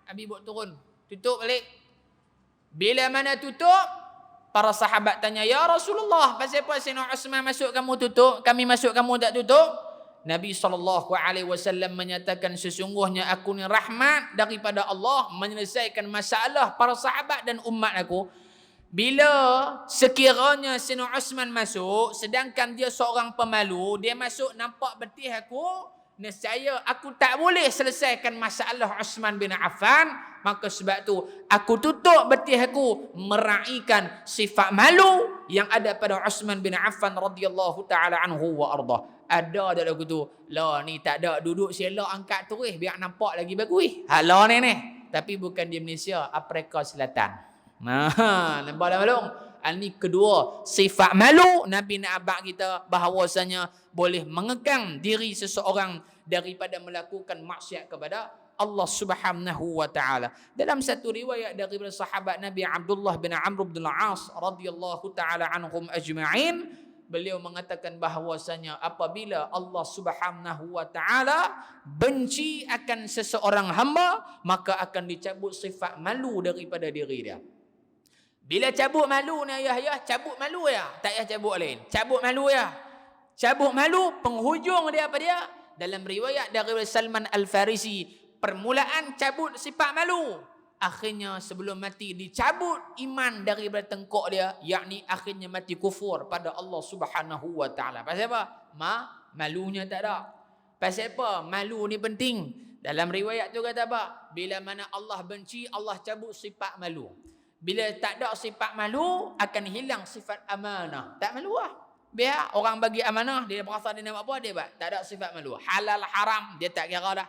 Nabi buat turun. Tutup balik. Bila mana tutup, para sahabat tanya, ya Rasulullah, pasal apa Sayyidina Osman masuk kamu tutup, kami masuk kamu tak tutup? Nabi SAW menyatakan, sesungguhnya aku ni rahmat daripada Allah menyelesaikan masalah para sahabat dan umat aku. Bila sekiranya Sayyidina Osman masuk, sedangkan dia seorang pemalu, dia masuk nampak betih aku, nescaya aku tak boleh selesaikan masalah Osman bin Affan. Maka sebab tu aku tutup betih aku, meraihkan sifat malu yang ada pada Osman bin Affan radhiyallahu taala anhu wa ardah. Ada tak lagu tu? Lah ni tak ada, duduk selok angkat terus biar nampak lagi bagus. Halah ni. Tapi bukan di Malaysia, Afrika Selatan. Nampak dah malum? Ini kedua sifat malu. Nabi nak abang kita bahawasanya boleh mengekang diri seseorang daripada melakukan maksiat kepada Allah Subhanahu wa taala. Dalam satu riwayat daripada sahabat Nabi Abdullah bin Amr bin Al-As radhiyallahu taala anhum ajma'in, beliau mengatakan bahawasanya apabila Allah Subhanahu wa taala benci akan seseorang hamba, maka akan dicabut sifat malu daripada diri dia. Bila cabut malu ni ayah, cabut malu ya, tak payah cabut lain. Cabut malu ya. Cabut malu, penghujung dia apa dia? Dalam riwayat daripada Salman Al-Farisi, permulaan cabut sifat malu, akhirnya sebelum mati dicabut iman daripada tengkok dia, yakni akhirnya mati kufur pada Allah Subhanahu wa taala. Pasal apa? Malunya tak ada. Pasal apa? Malu ni penting. Dalam riwayat tu kata apa? Bila mana Allah benci, Allah cabut sifat malu. Bila tak ada sifat malu, akan hilang sifat amanah. Tak malu lah. Biar orang bagi amanah, dia berasa dia nak buat apa, dia buat. Tak ada sifat malu. Halal haram, dia tak kira dah.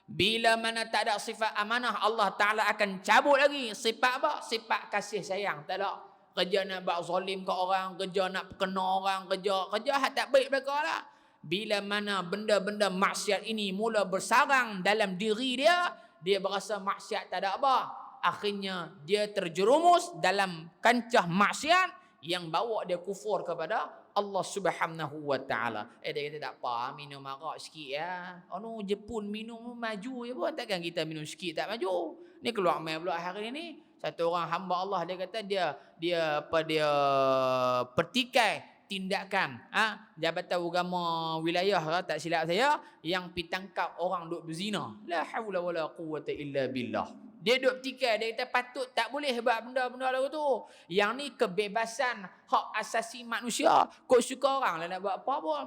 Bila mana tak ada sifat amanah, Allah Ta'ala akan cabut lagi. Sifat apa? Sifat kasih sayang. Tak ada. Kerja nak buat zalim ke orang, kerja nak kena orang, kerja tak baik mereka lah. Bila mana benda-benda maksiat ini mula bersarang dalam diri dia, dia berasa maksiat tak ada apa. Akhirnya dia terjerumus dalam kancah maksiat yang bawa dia kufur kepada Allah Subhanahu wa taala. Dia kata tak apa, minum arak sikit ya. Jepun minum maju je pun, takkan kita minum sikit tak maju. Ni keluar mai pula hari ni. Satu orang hamba Allah, dia kata dia pertikai tindakan Jabatan Agama Wilayah tak silap saya, yang pitangkap orang duk berzina. La haula wala quwwata illa billah. Dia duk tikai, dia kata patut tak boleh buat benda-benda lagu tu. Yang ni kebebasan hak asasi manusia. Kau suka orang lah nak buat apa pun.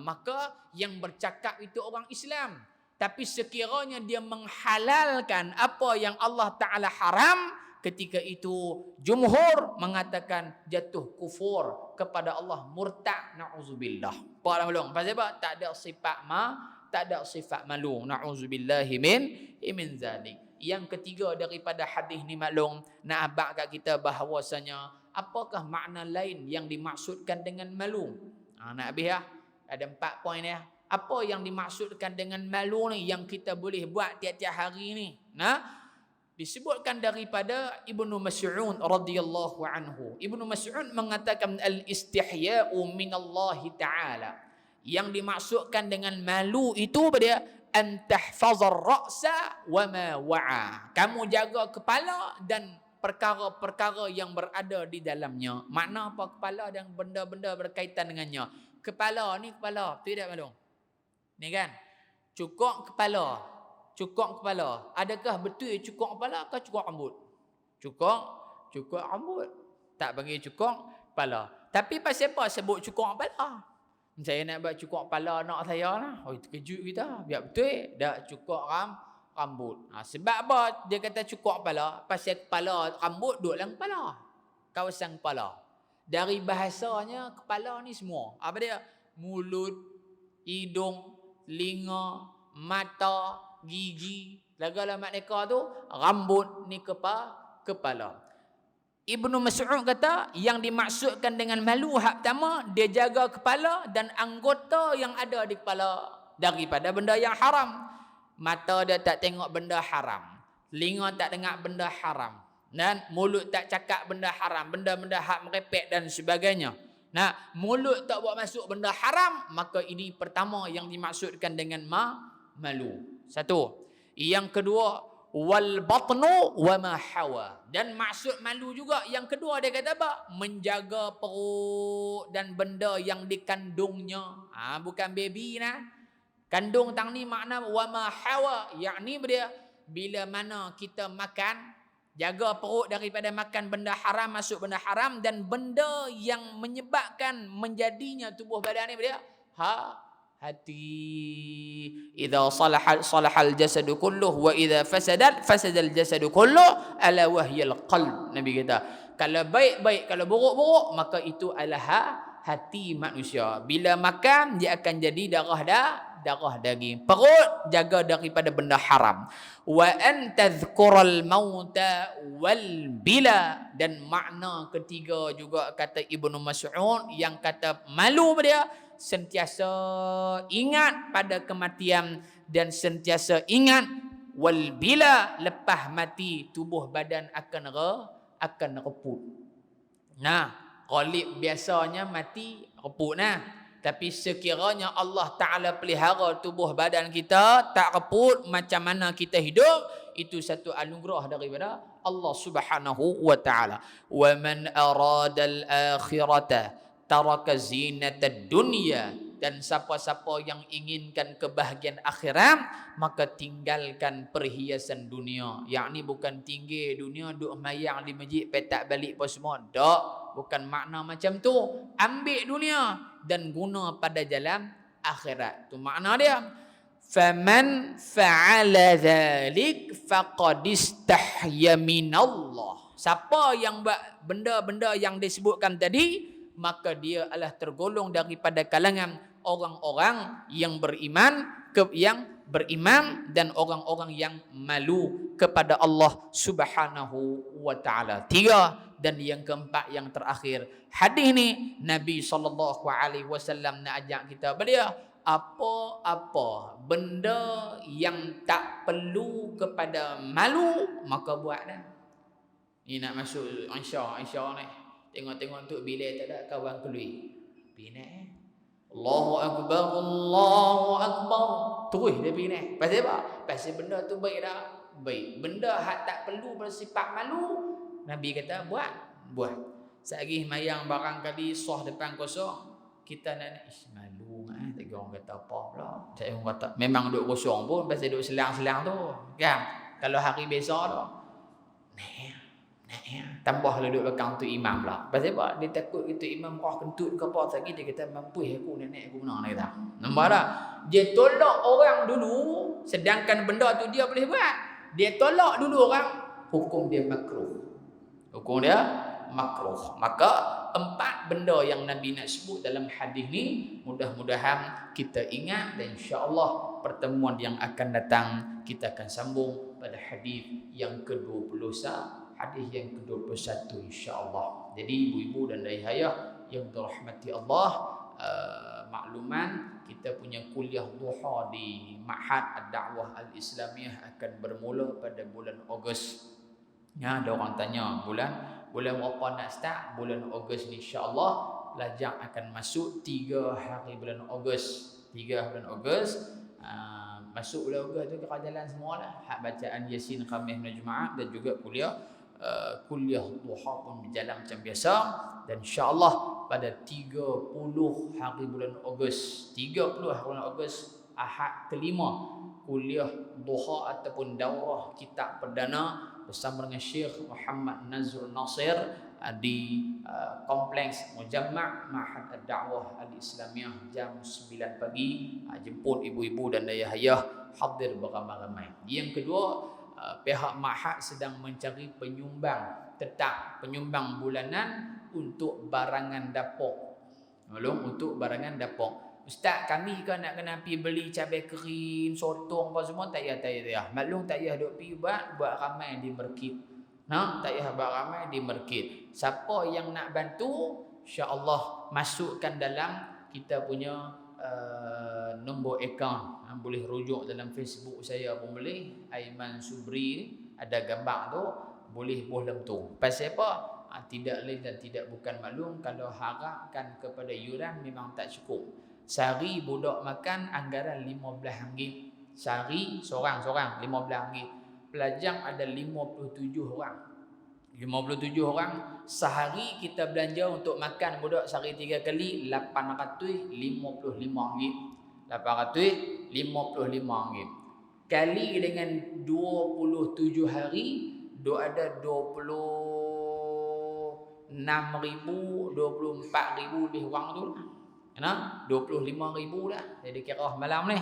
Maka yang bercakap itu orang Islam. Tapi sekiranya dia menghalalkan apa yang Allah Ta'ala haram, ketika itu jumhur mengatakan jatuh kufur kepada Allah, murtad, na'udzubillah. Faham belum? Pasal apa? Tak ada sifat malu. Na'udzubillahi min zalik. Yang ketiga daripada hadis ni maklum, nak abang kat kita bahawasanya apakah makna lain yang dimaksudkan dengan malu. Nak habis ya. Ada 4 poin ya. Apa yang dimaksudkan dengan malu ni yang kita boleh buat tiap-tiap hari ni? Disebutkan daripada Ibnu Mas'ud radhiyallahu anhu. Ibnu Mas'ud mengatakan al-istihya'u minallahi ta'ala. Yang dimaksudkan dengan malu itu pada an tahfazar ra'sa wa ma wa'a. Kamu jaga kepala dan perkara-perkara yang berada di dalamnya. Makna apa kepala dan benda-benda berkaitan dengannya? Kepala ni kepala, tidak maklum. Ni kan? Cukok kepala. Cukok kepala. Adakah betul cukok kepala atau cukok rambut? Cukok rambut. Tak panggil cukok kepala. Tapi pasal apa sebut cukok kepala? Saya nak buat cukok kepala anak saya lah. Oh, itu kejut kita. Biar betul. Dah cukok rambut. Sebab apa dia kata cukok kepala? Pasal kepala rambut duduk dalam kepala. Kawasan kepala. Dari bahasanya kepala ni semua. Apa dia? Mulut, hidung, telinga, mata, gigi. Lagalah makneka tu rambut ni kepala. Ibnu Mas'ud kata yang dimaksudkan dengan malu hak pertama dia jaga kepala dan anggota yang ada di kepala daripada benda yang haram. Mata dia tak tengok benda haram, telinga tak dengar benda haram, dan mulut tak cakap benda haram, benda-benda hak merepek dan sebagainya. Nah, mulut tak buat masuk benda haram, maka ini pertama yang dimaksudkan dengan malu. Satu. Yang kedua, wal batnu wa ma hawa. Dan maksud malu juga yang kedua dia kata apa? Menjaga perut dan benda yang dikandungnya. Bukan baby nah. Kandung tang ni makna wa ma hawa, yakni dia bila mana kita makan, jaga perut daripada makan benda haram, masuk benda haram, dan benda yang menyebabkan menjadinya tubuh badan ni dia hati. Idza salahal jasadu kulluh wa idza fasadal jasadu kulluh ala wahyal qalb. Nabi kata, kalau baik, kalau buruk, maka itu adalah hati manusia. Bila makan dia akan jadi darah daging. Perut jaga daripada benda haram. Wa an tadhkural mauta wal bila. Dan makna ketiga juga kata Ibnu Mas'ud yang kata malu dia sentiasa ingat pada kematian dan sentiasa ingat wal bila, lepas mati tubuh badan akan reput. Nah, ghalib biasanya mati reput nah. Tapi sekiranya Allah Ta'ala pelihara tubuh badan kita tak reput macam mana kita hidup, itu satu anugerah daripada Allah Subhanahu wa Ta'ala. Wa man arada al-akhirata taraka zinatad dunya. Dan siapa-siapa yang inginkan kebahagiaan akhirat, maka tinggalkan perhiasan dunia. Yakni bukan tinggi dunia duk mayang di masjid petak balik apa semua. Tak, bukan makna macam tu. Ambil dunia dan guna pada jalan akhirat. Tu makna dia. Faman fa'ala dhalik faqad istahya minallah. Siapa yang buat benda-benda yang disebutkan tadi, maka dia adalah tergolong daripada kalangan orang-orang yang beriman dan orang-orang yang malu kepada Allah Subhanahu wa Ta'ala. 3. Dan yang keempat, yang terakhir, hadis ni Nabi SAW nak ajak kita belia, apa-apa benda yang tak perlu kepada malu maka buat dah. Ni nak masuk Aisyah ni. Tengok-tengok untuk bila tak ada kawan keluar. Bina Allahu Akbar. Terus dia bina. Pasal apa? Pasal benda tu baik dah. Baik. Benda hak tak perlu bersifat malu, Nabi kata buat. Sagi mayang barangkali soh depan kosong, kita nak malu tak orang kata apa pula. Saya orang kata memang duduk kosong pun pasal duduk selang-selang tu. Kan? Kalau hari biasa tu. Tambah duduk belakang tu imam lah. Pasal apa? Dia takut itu imam roh kentut ke apa lagi. Dia kata mampu aku nenek aku menang. Dia kata. Nampak tak? Dia tolak orang dulu, sedangkan benda tu dia boleh buat. Dia tolak dulu orang, hukum dia makruh. Maka 4 benda yang Nabi nak sebut dalam hadis ni, mudah-mudahan kita ingat, dan insya-Allah pertemuan yang akan datang kita akan sambung pada hadis yang ke-21. Hadis yang ke-21 insya-Allah. Jadi ibu-ibu dan ayah yang dirahmati Allah, makluman kita punya kuliah duha di Ma'had Ad-Da'wah Al-Islamiyah akan bermula pada bulan Ogos. Ya, ada orang tanya bulan berapa nak start? Bulan Ogos ni insya-Allah pelajar akan masuk 3 hari bulan Ogos. 3 bulan Ogos. Masuk bulan Ogos tu kira jalan semualah. Hak bacaan Yasin, Khamis dan Jumaat, dan juga kuliah kuliah duha pun berjalan macam biasa, dan insya-Allah pada 30 hari bulan Ogos, 30 hari bulan Ogos, Ahad kelima, kuliah duha ataupun daurah kitab perdana bersama dengan Syekh Muhammad Nazrul Nasir di kompleks Mujamma' Ma'had Ad-Da'wah Al-Islamiyah jam 9 pagi. Jemput ibu-ibu dan ayah-ayah hadir beramai-ramai. Yang kedua, pihak Ma'had sedang mencari penyumbang tetap, penyumbang bulanan untuk barangan dapur. Untuk barangan dapur. Ustaz, kami kan nak kena pergi beli cabai kering, sotong apa semua, tak payah. Maklum tak payah duk pergi buat ramai di market. Tak payah buat ramai di market. Siapa yang nak bantu, insya-Allah masukkan dalam kita punya nombor akaun. Boleh rujuk dalam Facebook saya pun boleh. Aiman Subri, ada gambar tu, boleh dalam tu. Pasal apa? Tidak lain dan tidak bukan maklum, kalau harapkan kepada yuran memang tak cukup. Sehari budak makan anggaran RM15. Sehari seorang RM15. Pelajar ada 57 orang. 57 orang. Sehari kita belanja untuk makan budak sehari 3 kali RM855. RM855. Kali dengan 27 hari, duk ada 26,000, 24,000 lebih orang tu lah. 25,000 dah. Jadi kira malam ni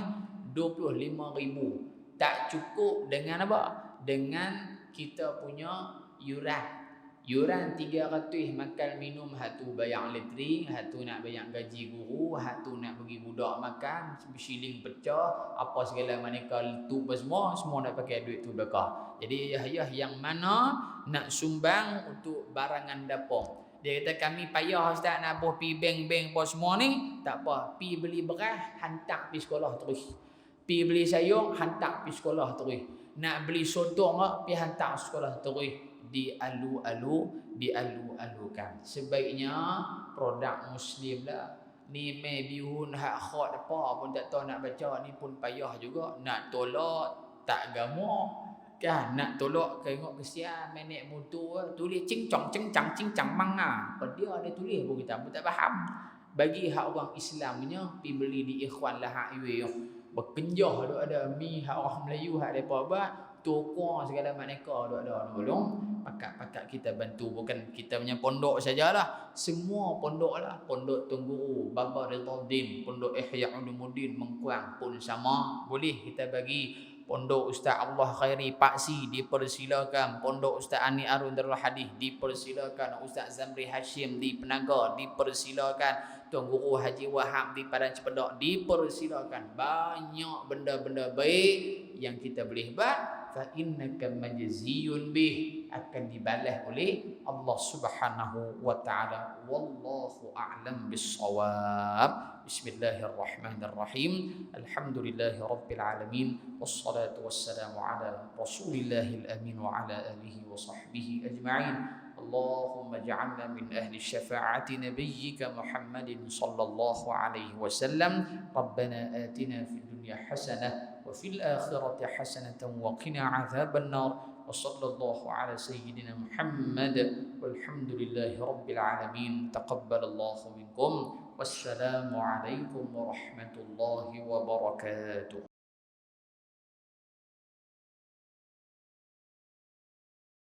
25,000. Tak cukup dengan apa? Dengan kita punya yuran. Yuran 300 makan minum, hatu bayar elektrik, hatu nak bayar gaji guru, hatu nak bagi budak makan, shilling pecah, apa segala maneka tu semua nak pakai duit tu bekah. Jadi ayah yang mana nak sumbang untuk barangan dapur. Dia kata kami payah ustaz nak pergi bank-bank apa semua ni. Tak apa, pergi beli beras, hantar pergi sekolah terus. Pergi beli sayur, hantar pergi sekolah terus. Nak beli sotong, pergi hantar sekolah terus. Dialu-alukan. Sebaiknya produk Muslim lah. Ni mai bihun hak khot apa pun tak tahu nak baca, ni pun payah juga. Nak tolak tak gamuk. Kan nak tolak tengok kesian menek motor tulis cincang mang dia ada tulis pun kita pun tak faham. Bagi hak orang Islamnya pi beli di Ikhwan Lahak Yue berkenjah ada mi hak orang Melayu hak depa buat toko segala maneka ada tolong pakat kita bantu, bukan kita punya pondok sajalah, semua pondok lah, pondok Tungguru, Baba Ridwaddin, pondok Ihya Ulumuddin Mengkuang pun sama, boleh kita bagi. Pondok Ustaz Allah Khairi Paksi dipersilakan, Pondok Ustaz Ani Arun Darul Hadis dipersilakan, Ustaz Zamri Hashim di Penaga dipersilakan, Tuan Guru Haji Wahab di Padang Cepedak dipersilakan. Banyak benda-benda baik yang kita boleh buat. Fa innaka majziyun bih, akan dibalas oleh Allah Subhanahu wa taala. Wallahu a'lam bis-shawab. Bismillahirrahmanirrahim. Alhamdulillahirabbil alamin. Wassalatu wassalamu ala Rasulillahil amin wa ala alihi wa sahbihi ajma'in. Allahumma ja'alna min ahli syafa'ati nabiyyika Muhammadin sallallahu alaihi wasallam. Rabbana atina fid dunya hasanah wa fil akhirati hasanatan wa qina adzaban nar. وصلى الله على سيدنا محمد والحمد لله رب العالمين. تقبل الله منكم والسلام عليكم ورحمة الله وبركاته.